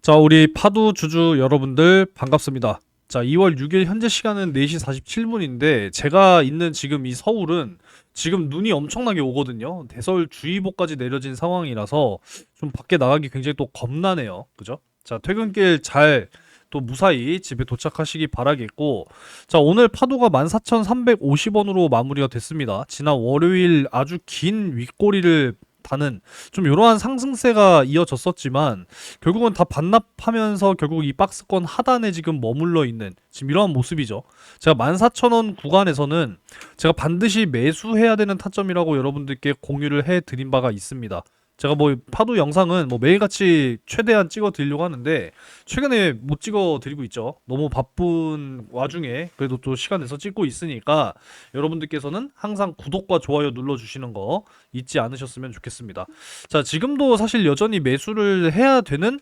자, 우리 파도 주주 여러분들 반갑습니다. 자, 2월 6일 현재 시간은 4시 47분인데 제가 있는 지금 이 서울은 지금 눈이 엄청나게 오거든요. 대설주의보까지 내려진 상황이라서 좀 밖에 나가기 굉장히 또 겁나네요. 그죠? 자, 퇴근길 잘 또 무사히 집에 도착하시기 바라겠고, 자, 오늘 파도가 14,350원으로 마무리가 됐습니다. 지난 월요일 아주 긴 윗꼬리를 다는 좀 이러한 상승세가 이어졌었지만 결국은 다 반납하면서 결국 이 박스권 하단에 지금 머물러 있는 지금 이러한 모습이죠. 제가 14,000원 구간에서는 제가 반드시 매수해야 되는 타점이라고 여러분들께 공유를 해 드린 바가 있습니다. 제가 뭐 파도 영상은 뭐 매일같이 최대한 찍어 드리려고 하는데 최근에 못 찍어 드리고 있죠. 너무 바쁜 와중에 그래도 또 시간 내서 찍고 있으니까 여러분들께서는 항상 구독과 좋아요 눌러 주시는 거 잊지 않으셨으면 좋겠습니다. 자, 지금도 사실 여전히 매수를 해야 되는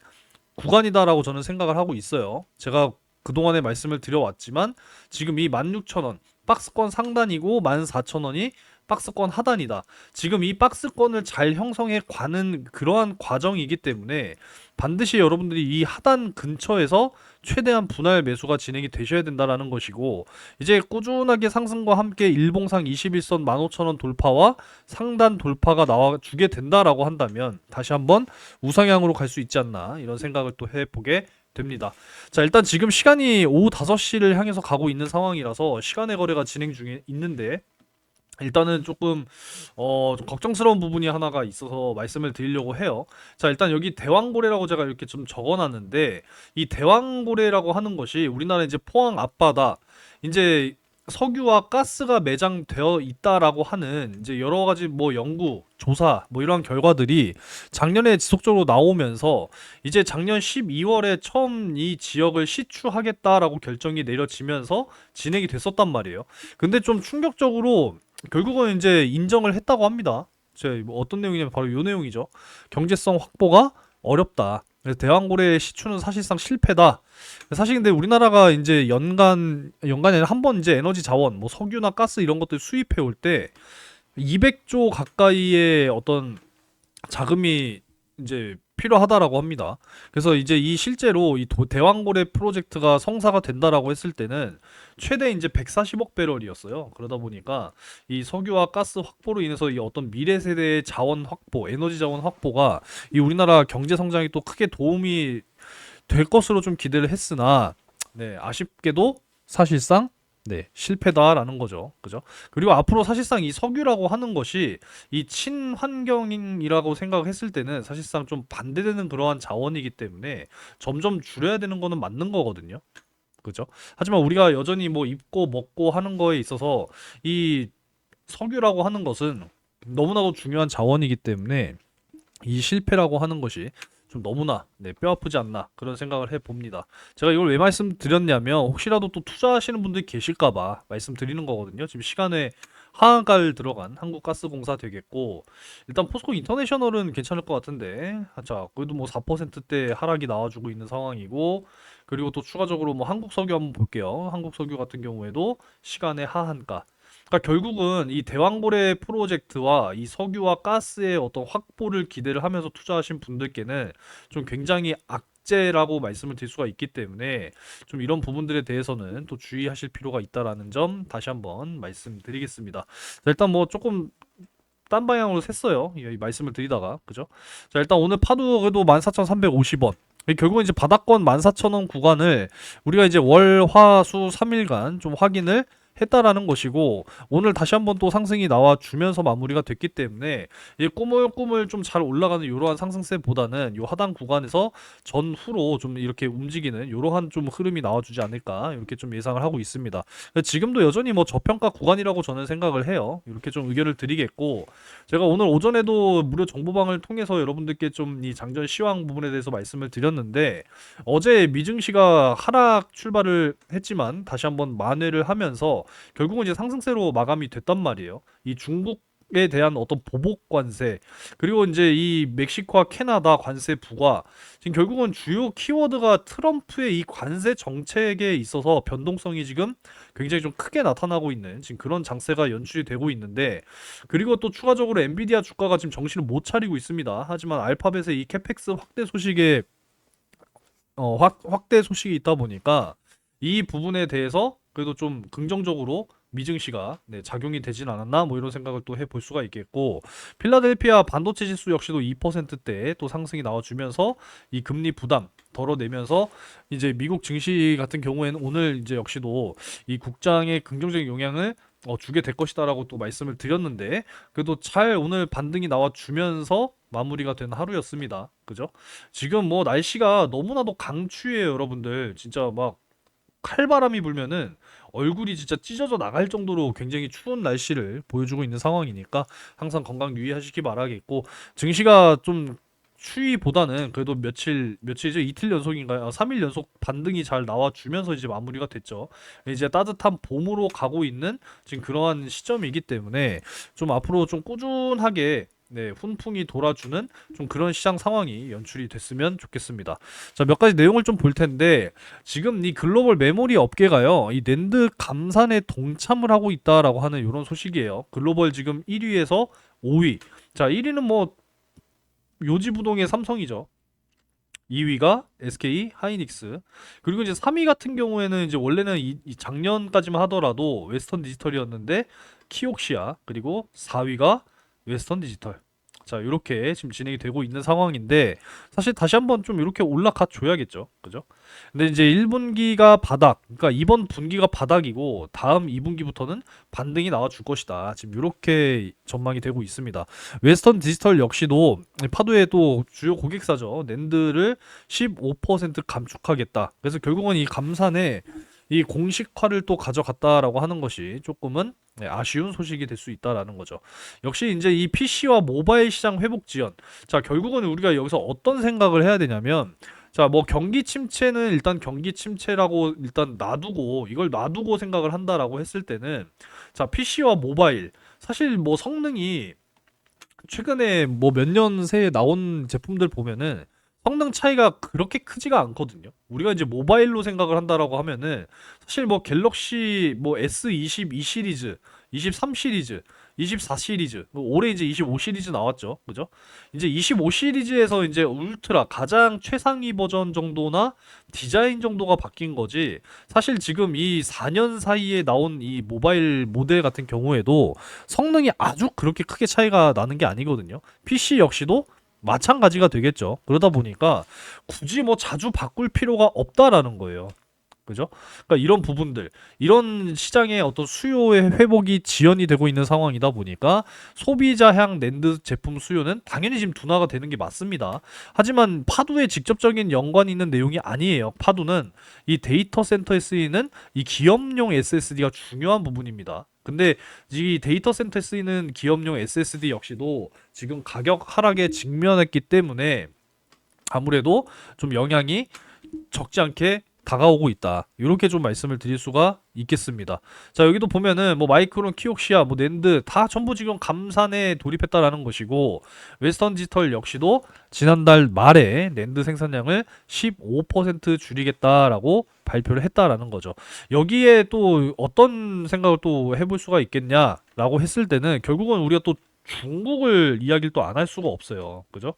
구간이다라고 저는 생각을 하고 있어요. 제가 그동안에 말씀을 드려왔지만 지금 이 16,000원 박스권 상단이고 14,000원이 박스권 하단이다. 지금 이 박스권을 잘 형성해 가는 그러한 과정이기 때문에 반드시 여러분들이 이 하단 근처에서 최대한 분할 매수가 진행이 되셔야 된다라는 것이고, 이제 꾸준하게 상승과 함께 일봉상 21선 15,000원 돌파와 상단 돌파가 나와 주게 된다라고 한다면 다시 한번 우상향으로 갈 수 있지 않나 이런 생각을 또 해보게 됩니다. 자, 일단 지금 시간이 오후 5시를 향해서 가고 있는 상황이라서 시간의 거래가 진행 중에 있는데 일단은 조금 좀 걱정스러운 부분이 하나가 있어서 말씀을 드리려고 해요. 자, 일단 여기 대왕고래라고 제가 이렇게 좀 적어놨는데 이 대왕고래라고 하는 것이 우리나라 이제 포항 앞바다 이제 석유와 가스가 매장되어 있다라고 하는 이제 여러 가지 뭐 연구, 조사 뭐 이러한 결과들이 작년에 지속적으로 나오면서 이제 작년 12월에 처음 이 지역을 시추하겠다라고 결정이 내려지면서 진행이 됐었단 말이에요. 근데 좀 충격적으로 결국은 이제 인정을 했다고 합니다. 뭐 어떤 내용이냐면 바로 이 내용이죠. 경제성 확보가 어렵다. 그래서 대왕고래의 시추는 사실상 실패다. 사실 근데 우리나라가 이제 연간에 아니라 한 번 이제 에너지 자원, 뭐 석유나 가스 이런 것들 수입해 올 때 200조 가까이의 어떤 자금이 이제 필요하다라고 합니다. 그래서 이제 이 실제로 이 대왕고래 프로젝트가 성사가 된다라고 했을 때는 최대 이제 140억 배럴이었어요. 그러다 보니까 이 석유와 가스 확보로 인해서 이 어떤 미래 세대의 자원 확보, 에너지 자원 확보가 이 우리나라 경제 성장에 또 크게 도움이 될 것으로 좀 기대를 했으나 네, 아쉽게도 사실상 네, 실패다라는 거죠. 그죠? 그리고 앞으로 사실상 이 석유라고 하는 것이 이 친환경이라고 생각했을 때는 사실상 좀 반대되는 그러한 자원이기 때문에 점점 줄여야 되는 거는 맞는 거거든요. 그죠? 하지만 우리가 여전히 뭐 입고 먹고 하는 거에 있어서 이 석유라고 하는 것은 너무나도 중요한 자원이기 때문에 이 실패라고 하는 것이 좀 너무나 네, 뼈 아프지 않나 그런 생각을 해봅니다. 제가 이걸 왜 말씀드렸냐면 혹시라도 또 투자하시는 분들이 계실까봐 말씀드리는 거거든요. 지금 시간에 하한가를 들어간 한국가스공사 되겠고 일단 포스코 인터내셔널은 괜찮을 것 같은데 자 그래도 뭐 4%대 하락이 나와주고 있는 상황이고 그리고 또 추가적으로 뭐 한국석유 한번 볼게요. 한국석유 같은 경우에도 시간의 하한가 그러니까 결국은 이 대왕고래 프로젝트와 이 석유와 가스의 어떤 확보를 기대를 하면서 투자하신 분들께는 좀 굉장히 악재라고 말씀을 드릴 수가 있기 때문에 좀 이런 부분들에 대해서는 또 주의하실 필요가 있다라는 점 다시 한번 말씀드리겠습니다. 자, 일단 뭐 조금 딴 방향으로 샜어요. 이 말씀을 드리다가 그죠? 자, 일단 오늘 파도 그래도 14,350원. 결국은 이제 바닥권 14,000원 구간을 우리가 이제 월, 화, 수 3일간 좀 확인을 했다라는 것이고 오늘 다시 한번 또 상승이 나와 주면서 마무리가 됐기 때문에 이 꾸물꾸물 좀 잘 올라가는 이러한 상승세보다는 이 하단 구간에서 전후로 좀 이렇게 움직이는 이러한 좀 흐름이 나와주지 않을까 이렇게 좀 예상을 하고 있습니다. 지금도 여전히 뭐 저평가 구간이라고 저는 생각을 해요. 이렇게 좀 의견을 드리겠고 제가 오늘 오전에도 무료 정보방을 통해서 여러분들께 좀 이 장전 시황 부분에 대해서 말씀을 드렸는데 어제 미증시가 하락 출발을 했지만 다시 한번 만회를 하면서 결국은 이제 상승세로 마감이 됐단 말이에요. 이 중국에 대한 어떤 보복 관세 그리고 이제 이 멕시코와 캐나다 관세 부과 지금 결국은 주요 키워드가 트럼프의 이 관세 정책에 있어서 변동성이 지금 굉장히 좀 크게 나타나고 있는 지금 그런 장세가 연출이 되고 있는데 그리고 또 추가적으로 엔비디아 주가가 지금 정신을 못 차리고 있습니다. 하지만 알파벳의 이 캐펙스 확대 소식에 확대 소식이 있다 보니까 이 부분에 대해서 그래도 좀 긍정적으로 미증시가 작용이 되진 않았나 뭐 이런 생각을 또 해볼 수가 있겠고, 필라델피아 반도체 지수 역시도 2%대 또 상승이 나와주면서 이 금리 부담 덜어내면서 이제 미국 증시 같은 경우에는 오늘 이제 역시도 이 국장의 긍정적인 영향을 주게 될 것이다라고 또 말씀을 드렸는데, 그래도 잘 오늘 반등이 나와주면서 마무리가 된 하루였습니다. 그죠? 지금 뭐 날씨가 너무나도 강추위에요, 여러분들. 진짜 막 칼바람이 불면은 얼굴이 진짜 찢어져 나갈 정도로 굉장히 추운 날씨를 보여주고 있는 상황이니까 항상 건강 유의하시기 바라겠고, 증시가 좀 추위보다는 그래도 며칠이죠? 이틀 연속인가요? 3일 연속 반등이 잘 나와주면서 이제 마무리가 됐죠. 이제 따뜻한 봄으로 가고 있는 지금 그러한 시점이기 때문에 좀 앞으로 좀 꾸준하게 훈풍이 돌아주는 좀 그런 시장 상황이 연출이 됐으면 좋겠습니다. 자, 몇 가지 내용을 좀 볼 텐데, 지금 이 글로벌 메모리 업계가요, 이 낸드 감산에 동참을 하고 있다라고 하는 이런 소식이에요. 글로벌 지금 1위에서 5위. 자, 1위는 뭐 요지부동의 삼성이죠. 2위가 SK 하이닉스. 그리고 이제 3위 같은 경우에는 이제 원래는 이 작년까지만 하더라도 웨스턴 디지털이었는데 키옥시아, 그리고 4위가 웨스턴 디지털. 자, 이렇게 지금 진행이 되고 있는 상황인데, 사실 다시 한번 좀 이렇게 올라가 줘야겠죠. 그죠? 근데 이제 1분기가 바닥, 그러니까 이번 분기가 바닥이고 다음 2분기부터는 반등이 나와 줄 것이다. 지금 이렇게 전망이 되고 있습니다. 웨스턴 디지털 역시도 파도의 또 주요 고객사죠. 낸드를 15% 감축하겠다. 그래서 결국은 이 감산에 이 공식화를 또 가져갔다라고 하는 것이 조금은 아쉬운 소식이 될 수 있다라는 거죠. 역시 이제 이 PC와 모바일 시장 회복 지연. 자, 결국은 우리가 여기서 어떤 생각을 해야 되냐면, 자, 뭐 경기 침체는 일단 경기 침체라고 일단 놔두고, 이걸 놔두고 생각을 한다라고 했을 때는, 자, PC와 모바일 사실 뭐 성능이 최근에 뭐 몇 년 새에 나온 제품들 보면은 성능 차이가 그렇게 크지가 않거든요. 우리가 이제 모바일로 생각을 한다라고 하면은 사실 뭐 갤럭시 뭐 S22 시리즈, 23 시리즈, 24 시리즈, 뭐 올해 이제 25 시리즈 나왔죠. 그죠? 이제 25 시리즈에서 이제 울트라 가장 최상위 버전 정도나 디자인 정도가 바뀐 거지. 사실 지금 이 4년 사이에 나온 이 모바일 모델 같은 경우에도 성능이 아주 그렇게 크게 차이가 나는 게 아니거든요. PC 역시도 마찬가지가 되겠죠. 그러다 보니까 굳이 뭐 자주 바꿀 필요가 없다라는 거예요. 그죠? 그러니까 이런 부분들, 이런 시장의 어떤 수요의 회복이 지연이 되고 있는 상황이다 보니까 소비자향 낸드 제품 수요는 당연히 지금 둔화가 되는 게 맞습니다. 하지만 파도에 직접적인 연관이 있는 내용이 아니에요. 파도는 이 데이터 센터에 쓰이는 이 기업용 SSD가 중요한 부분입니다. 근데 이 데이터 센터에 쓰이는 기업용 SSD 역시도 지금 가격 하락에 직면했기 때문에 아무래도 좀 영향이 적지 않게 다가오고 있다. 이렇게 좀 말씀을 드릴 수가 있겠습니다. 자, 여기도 보면은 뭐 마이크론, 키옥시아, 뭐 낸드 다 전부 지금 감산에 돌입했다라는 것이고, 웨스턴 디지털 역시도 지난달 말에 낸드 생산량을 15% 줄이겠다라고 발표를 했다라는 거죠. 여기에 또 어떤 생각을 또 해볼 수가 있겠냐라고 했을 때는 결국은 우리가 또 중국을 이야기를 또 안 할 수가 없어요. 그죠?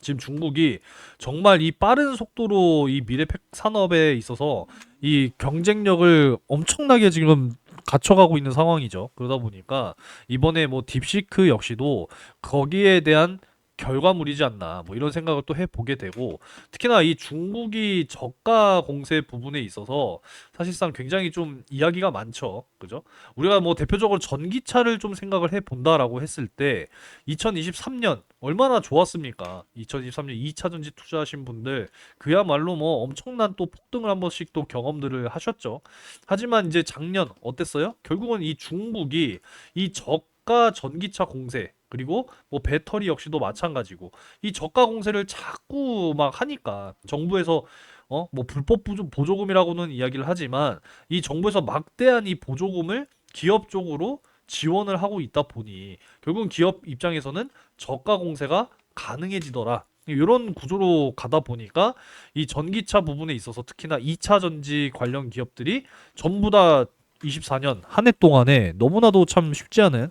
지금 중국이 정말 이 빠른 속도로 이 미래팩 산업에 있어서 이 경쟁력을 엄청나게 지금 갖춰가고 있는 상황이죠. 그러다 보니까 이번에 뭐 딥시크 역시도 거기에 대한 결과물이지 않나 뭐 이런 생각을 또 해보게 되고, 특히나 이 중국이 저가 공세 부분에 있어서 사실상 굉장히 좀 이야기가 많죠. 그죠? 우리가 뭐 대표적으로 전기차를 좀 생각을 해본다라고 했을 때 2023년 얼마나 좋았습니까? 2023년 2차 전지 투자하신 분들 그야말로 뭐 엄청난 또 폭등을 한 번씩 또 경험들을 하셨죠. 하지만 이제 작년 어땠어요? 결국은 이 중국이 이 저가 전기차 공세, 그리고 뭐 배터리 역시도 마찬가지고 이 저가 공세를 자꾸 막 하니까 정부에서 뭐 불법 보조금이라고는 이야기를 하지만 이 정부에서 막대한 이 보조금을 기업 쪽으로 지원을 하고 있다 보니 결국은 기업 입장에서는 저가 공세가 가능해지더라. 이런 구조로 가다 보니까 이 전기차 부분에 있어서 특히나 2차 전지 관련 기업들이 전부 다 24년 한 해 동안에 너무나도 참 쉽지 않은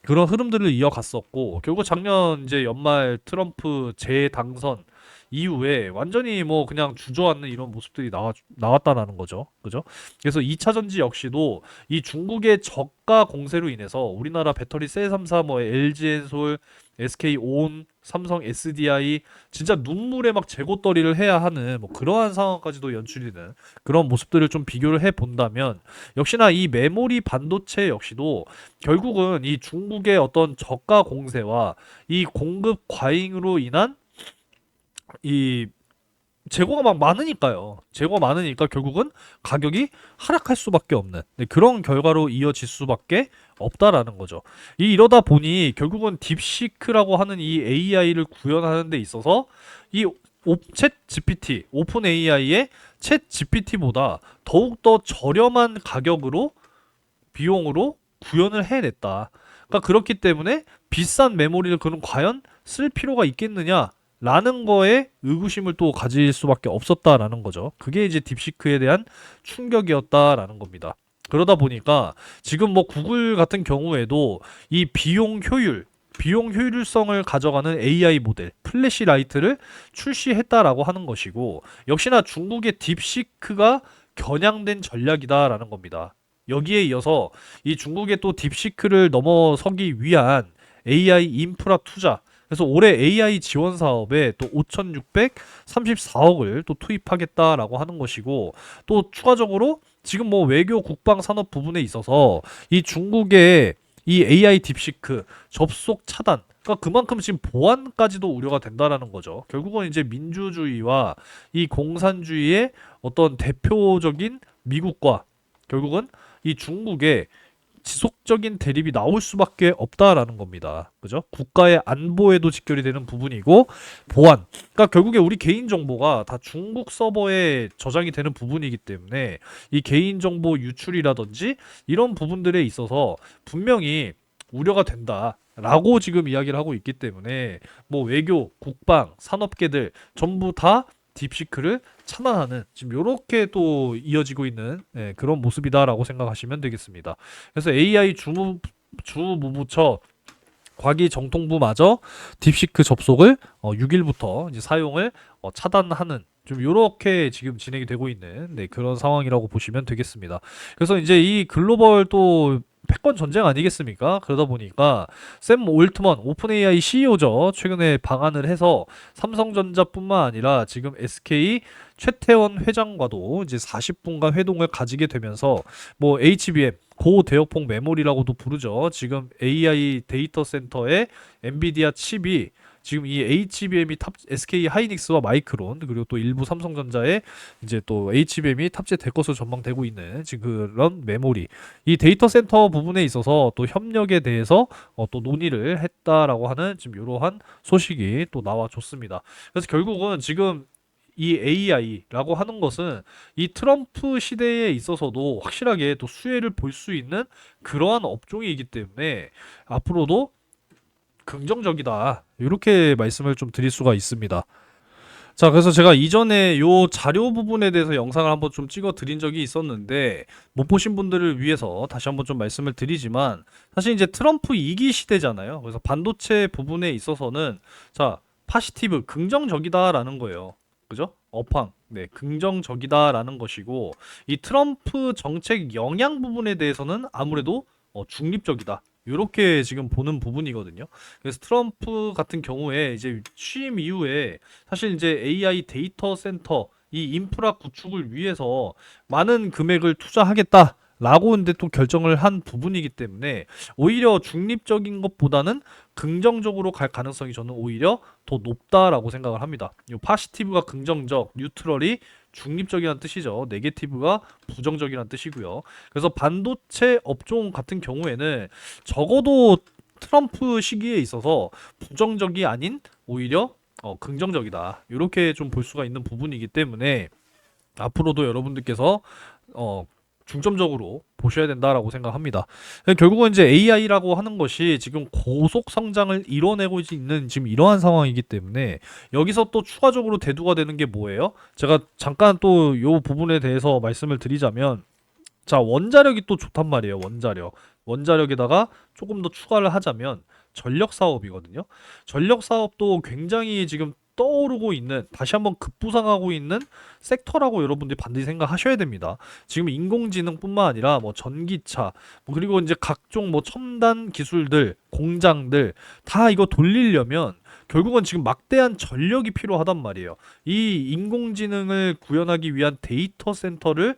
그런 흐름들을 이어갔었고, 결국 작년 이제 연말 트럼프 재당선 이후에 완전히 뭐 그냥 주저앉는 이런 모습들이 나왔다라는 거죠. 그죠? 그래서 2차 전지 역시도 이 중국의 저가 공세로 인해서 우리나라 배터리 셀3사 뭐 LG엔솔, SK온, 삼성 SDI 진짜 눈물에 막 재고떨이를 해야 하는 뭐 그러한 상황까지도 연출이 되는 그런 모습들을 좀 비교를 해 본다면 역시나 이 메모리 반도체 역시도 결국은 이 중국의 어떤 저가 공세와 이 공급 과잉으로 인한 이 재고가 막 많으니까요. 재고가 많으니까 결국은 가격이 하락할 수밖에 없는 그런 결과로 이어질 수밖에 없다라는 거죠. 이러다 보니 결국은 딥시크라고 하는 이 AI를 구현하는 데 있어서 이 챗 GPT, 오픈 AI의 챗 GPT보다 더욱더 저렴한 가격으로 비용으로 구현을 해냈다. 그러니까 그렇기 때문에 비싼 메모리를 그럼 과연 쓸 필요가 있겠느냐? 라는 거에 의구심을 또 가질 수밖에 없었다라는 거죠. 그게 이제 딥시크에 대한 충격이었다라는 겁니다. 그러다 보니까 지금 뭐 구글 같은 경우에도 이 비용 효율성을 가져가는 AI 모델 플래시 라이트를 출시했다라고 하는 것이고 역시나 중국의 딥시크가 겨냥된 전략이다라는 겁니다. 여기에 이어서 이 중국의 또 딥시크를 넘어서기 위한 AI 인프라 투자 그래서 올해 AI 지원 사업에 또 5,634억을 또 투입하겠다라고 하는 것이고 또 추가적으로 지금 뭐 외교 국방 산업 부분에 있어서 이 중국의 이 AI 딥시크 접속 차단 그러니까 그만큼 지금 보안까지도 우려가 된다라는 거죠. 결국은 이제 민주주의와 이 공산주의의 어떤 대표적인 미국과 결국은 이 중국의 지속적인 대립이 나올 수밖에 없다라는 겁니다. 그죠? 국가의 안보에도 직결이 되는 부분이고 보안. 그러니까 결국에 우리 개인 정보가 다 중국 서버에 저장이 되는 부분이기 때문에 이 개인 정보 유출이라든지 이런 부분들에 있어서 분명히 우려가 된다. 라고 지금 이야기를 하고 있기 때문에 뭐 외교, 국방, 산업계들 전부 다 딥시크를 차단하는 지금 요렇게 또 이어지고 있는 그런 모습이다라고 생각하시면 되겠습니다. 그래서 AI 주무부처 과기정통부마저 딥시크 접속을 6일부터 이제 사용을 차단하는 좀 요렇게 지금 진행이 되고 있는 그런 상황이라고 보시면 되겠습니다. 그래서 이제 이 글로벌 또 패권 전쟁 아니겠습니까? 그러다 보니까 샘 올트먼 오픈 AI CEO죠. 최근에 방한을 해서 삼성전자뿐만 아니라 지금 SK 최태원 회장과도 이제 40분간 회동을 가지게 되면서 뭐 HBM 고대역폭 메모리라고도 부르죠. 지금 AI 데이터 센터의 엔비디아 칩이 지금 이 HBM이 SK 하이닉스와 마이크론 그리고 또 일부 삼성전자에 이제 또 HBM이 탑재될 것으로 전망되고 있는 지금 그런 메모리 이 데이터 센터 부분에 있어서 또 협력에 대해서 또 논의를 했다라고 하는 지금 이러한 소식이 또 나와줬습니다. 그래서 결국은 지금 이 AI라고 하는 것은 이 트럼프 시대에 있어서도 확실하게 또 수혜를 볼 수 있는 그러한 업종이기 때문에 앞으로도 긍정적이다. 이렇게 말씀을 좀 드릴 수가 있습니다. 자, 그래서 제가 이전에 요 자료 부분에 대해서 영상을 한번 좀 찍어 드린 적이 있었는데 못 보신 분들을 위해서 다시 한번 좀 말씀을 드리지만 사실 이제 트럼프 2기 시대잖아요. 그래서 반도체 부분에 있어서는 자, 파시티브 긍정적이다라는 거예요. 그죠? 업황. 네, 긍정적이다라는 것이고 이 트럼프 정책 영향 부분에 대해서는 아무래도 중립적이다. 요렇게 지금 보는 부분이거든요. 그래서 트럼프 같은 경우에 이제 취임 이후에 사실 이제 AI 데이터 센터 이 인프라 구축을 위해서 많은 금액을 투자하겠다. 라고 근데 또 결정을 한 부분이기 때문에 오히려 중립적인 것보다는 긍정적으로 갈 가능성이 저는 오히려 더 높다라고 생각을 합니다. 이 파시티브가 긍정적, 뉴트럴이 중립적이란 뜻이죠. 네게티브가 부정적이란 뜻이고요. 그래서 반도체 업종 같은 경우에는 적어도 트럼프 시기에 있어서 부정적이 아닌 오히려 긍정적이다. 이렇게 좀 볼 수가 있는 부분이기 때문에 앞으로도 여러분들께서 중점적으로 보셔야 된다라고 생각합니다. 결국은 이제 AI라고 하는 것이 지금 고속 성장을 이뤄내고 있는 지금 이러한 상황이기 때문에 여기서 또 추가적으로 대두가 되는 게 뭐예요? 제가 잠깐 또 요 부분에 대해서 말씀을 드리자면 자, 원자력이 또 좋단 말이에요. 원자력에다가 조금 더 추가를 하자면 전력 사업이거든요. 전력 사업도 굉장히 지금 떠오르고 있는, 다시 한번 급부상하고 있는 섹터라고 여러분들이 반드시 생각하셔야 됩니다. 지금 인공지능뿐만 아니라 뭐 전기차, 뭐 그리고 이제 각종 뭐 첨단 기술들, 공장들 다 이거 돌리려면 결국은 지금 막대한 전력이 필요하단 말이에요. 이 인공지능을 구현하기 위한 데이터 센터를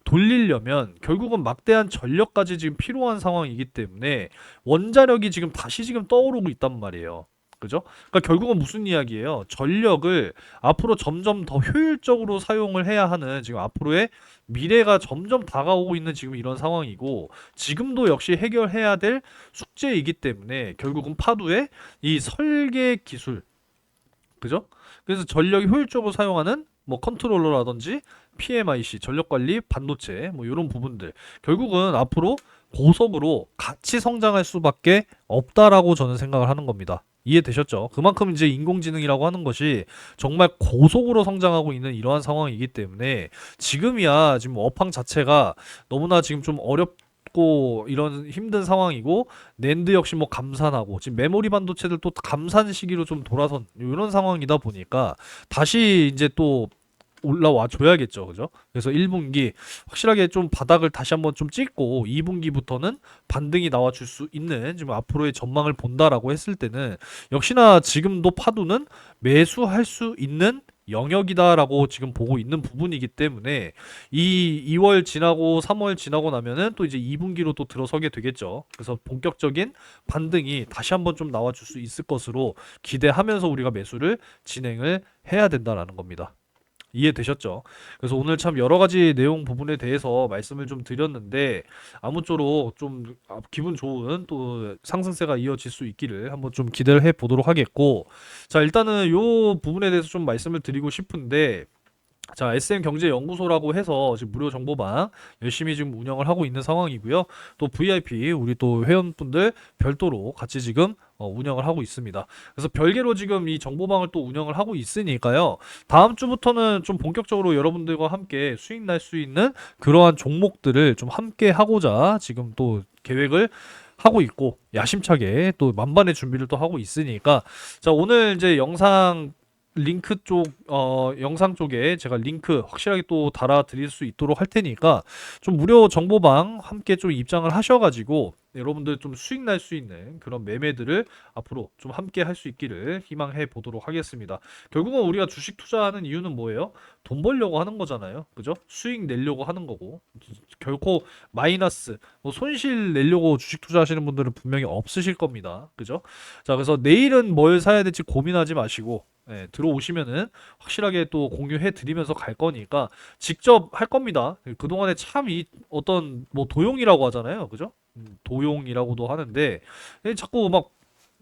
돌리려면 결국은 막대한 전력까지 지금 필요한 상황이기 때문에 원자력이 지금 다시 지금 떠오르고 있단 말이에요. 그죠? 그러니까 결국은 무슨 이야기예요? 전력을 앞으로 점점 더 효율적으로 사용을 해야 하는 지금 앞으로의 미래가 점점 다가오고 있는 지금 이런 상황이고, 지금도 역시 해결해야 될 숙제이기 때문에 결국은 파도의 이 설계 기술, 그죠? 그래서 전력이 효율적으로 사용하는 뭐 컨트롤러라든지 PMIC, 전력관리, 반도체 뭐 이런 부분들 결국은 앞으로 고속으로 같이 성장할 수밖에 없다라고 저는 생각을 하는 겁니다. 이해되셨죠? 그만큼 이제 인공지능이라고 하는 것이 정말 고속으로 성장하고 있는 이러한 상황이기 때문에 지금이야 지금 업황 자체가 너무나 지금 좀 어렵고 이런 힘든 상황이고, 낸드 역시 뭐 감산하고 지금 메모리 반도체들도 감산 시기로 좀 돌아선 이런 상황이다 보니까 다시 이제 또 올라와 줘야겠죠. 그죠? 그래서 1분기 확실하게 좀 바닥을 다시 한번 좀 찍고 2분기부터는 반등이 나와 줄 수 있는 지금 앞으로의 전망을 본다라고 했을 때는 역시나 지금도 파도는 매수할 수 있는 영역이다라고 지금 보고 있는 부분이기 때문에 이 2월 지나고 3월 지나고 나면은 또 이제 2분기로 또 들어서게 되겠죠. 그래서 본격적인 반등이 다시 한번 좀 나와 줄 수 있을 것으로 기대하면서 우리가 매수를 진행을 해야 된다라는 겁니다. 이해되셨죠? 그래서 오늘 참 여러 가지 내용 부분에 대해서 말씀을 좀 드렸는데 아무쪼록 좀 기분 좋은 또 상승세가 이어질 수 있기를 한번 좀 기대를 해 보도록 하겠고, 자 일단은 요 부분에 대해서 좀 말씀을 드리고 싶은데, 자, SM경제연구소라고 해서 지금 무료 정보방 열심히 지금 운영을 하고 있는 상황이고요. 또 VIP 우리 또 회원분들 별도로 같이 지금 운영을 하고 있습니다. 그래서 별개로 지금 이 정보방을 또 운영을 하고 있으니까요. 다음 주부터는 좀 본격적으로 여러분들과 함께 수익 날 수 있는 그러한 종목들을 좀 함께 하고자 지금 또 계획을 하고 있고, 야심차게 또 만반의 준비를 또 하고 있으니까, 자 오늘 이제 영상 링크 쪽 영상 쪽에 제가 링크 확실하게 또 달아 드릴 수 있도록 할 테니까 좀 무료 정보방 함께 좀 입장을 하셔가지고 여러분들 좀 수익 날 수 있는 그런 매매들을 앞으로 좀 함께 할 수 있기를 희망해 보도록 하겠습니다. 결국은 우리가 주식 투자하는 이유는 뭐예요? 돈 벌려고 하는 거잖아요. 그죠? 수익 내려고 하는 거고, 결코 마이너스 뭐 손실 내려고 주식 투자하시는 분들은 분명히 없으실 겁니다. 그죠? 자, 그래서 내일은 뭘 사야 될지 고민하지 마시고, 네, 들어오시면은 확실하게 또 공유해 드리면서 갈 거니까 직접 할 겁니다. 그동안에 참 이 어떤 뭐 도용이라고 하잖아요. 그죠? 도용이라고도 하는데 자꾸 막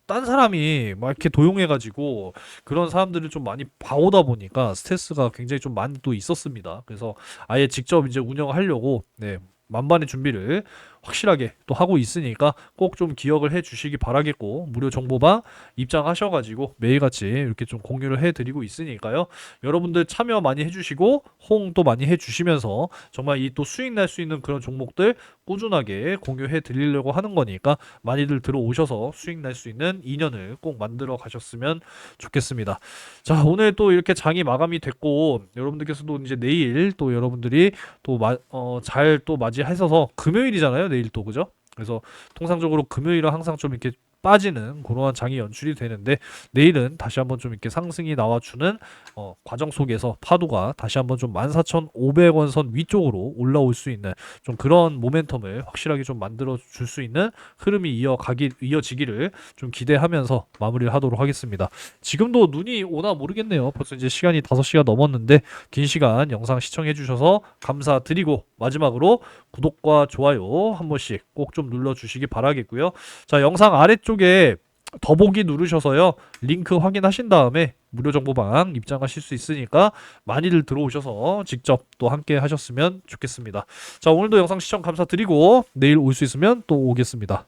딴 사람이 막 이렇게 도용해가지고 그런 사람들을 좀 많이 봐오다 보니까 스트레스가 굉장히 좀 많이 또 있었습니다. 그래서 아예 직접 이제 운영을 하려고 네, 만반의 준비를 확실하게 또 하고 있으니까 꼭 좀 기억을 해 주시기 바라겠고, 무료 정보방 입장하셔가지고 매일같이 이렇게 좀 공유를 해드리고 있으니까요. 여러분들 참여 많이 해주시고 호응도 많이 해주시면서 정말 이 또 수익 날 수 있는 그런 종목들 꾸준하게 공유해 드리려고 하는 거니까 많이들 들어오셔서 수익 날 수 있는 인연을 꼭 만들어 가셨으면 좋겠습니다. 자, 오늘 또 이렇게 장이 마감이 됐고 여러분들께서도 이제 내일 또 여러분들이 또 잘 또 맞이하셔서 금요일이잖아요. 내일 또 그죠? 그래서 통상적으로 금요일은 항상 좀 이렇게 빠지는 그러한 장이 연출이 되는데, 내일은 다시 한번 좀 이렇게 상승이 나와주는 과정 속에서 파도가 다시 한번 좀 14,500원 선 위쪽으로 올라올 수 있는 좀 그런 모멘텀을 확실하게 좀 만들어 줄 수 있는 흐름이 이어지기를 좀 기대하면서 마무리를 하도록 하겠습니다. 지금도 눈이 오나 모르겠네요. 벌써 이제 시간이 5시가 넘었는데 긴 시간 영상 시청해 주셔서 감사드리고, 마지막으로 구독과 좋아요 한 번씩 꼭 좀 눌러 주시기 바라겠고요. 자, 영상 아래쪽에 더보기 누르셔서요, 링크 확인하신 다음에 무료 정보방 입장하실 수 있으니까 많이들 들어오셔서 직접 또 함께 하셨으면 좋겠습니다. 자, 오늘도 영상 시청 감사드리고 내일 올 수 있으면 또 오겠습니다.